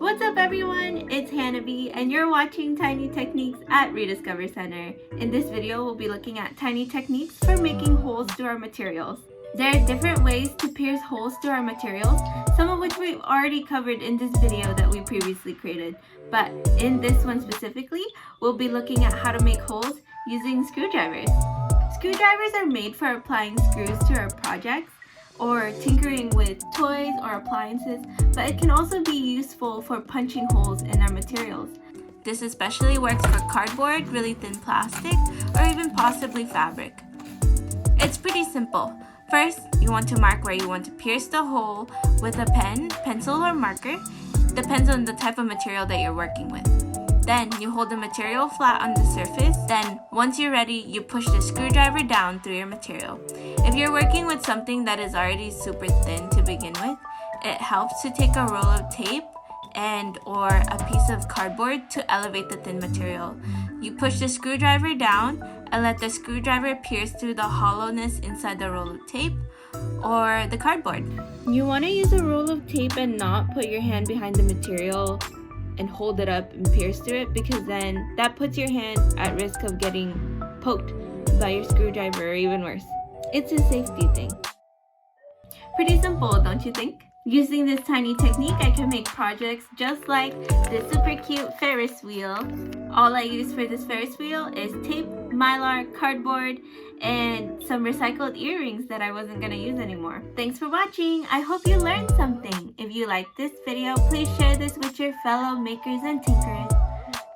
What's up everyone, it's Hanabi and you're watching Tiny Techniques at Rediscover Center. In this video, we'll be looking at tiny techniques for making holes through our materials. There are different ways to pierce holes through our materials, some of which we've already covered in this video that we previously created. But in this one specifically, we'll be looking at how to make holes using screwdrivers. Screwdrivers are made for applying screws to our projects or tinkering with toys or appliances, but it can also be useful for punching holes in our materials. This especially works for cardboard, really thin plastic, or even possibly fabric. It's pretty simple. First, you want to mark where you want to pierce the hole with a pen, pencil, or marker. Depends on the type of material that you're working with. Then, you hold the material flat on the surface. Then, once you're ready, you push the screwdriver down through your material. If you're working with something that is already super thin to begin with, it helps to take a roll of tape or a piece of cardboard to elevate the thin material. You push the screwdriver down and let the screwdriver pierce through the hollowness inside the roll of tape or the cardboard. You want to use a roll of tape and not put your hand behind the material and hold it up and pierce through it, because then that puts your hand at risk of getting poked by your screwdriver or even worse. It's a safety thing. Pretty simple, don't you think? Using this tiny technique, I can make projects just like this super cute Ferris wheel. All I use for this Ferris wheel is tape, mylar, cardboard, and some recycled earrings that I wasn't gonna use anymore. Thanks for watching. I hope you learned something. If you liked this video, please share this with your fellow makers and tinkerers.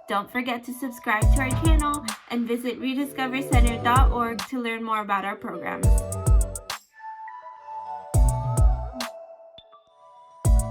Don't forget to subscribe to our channel and visit rediscovercenter.org to learn more about our programs.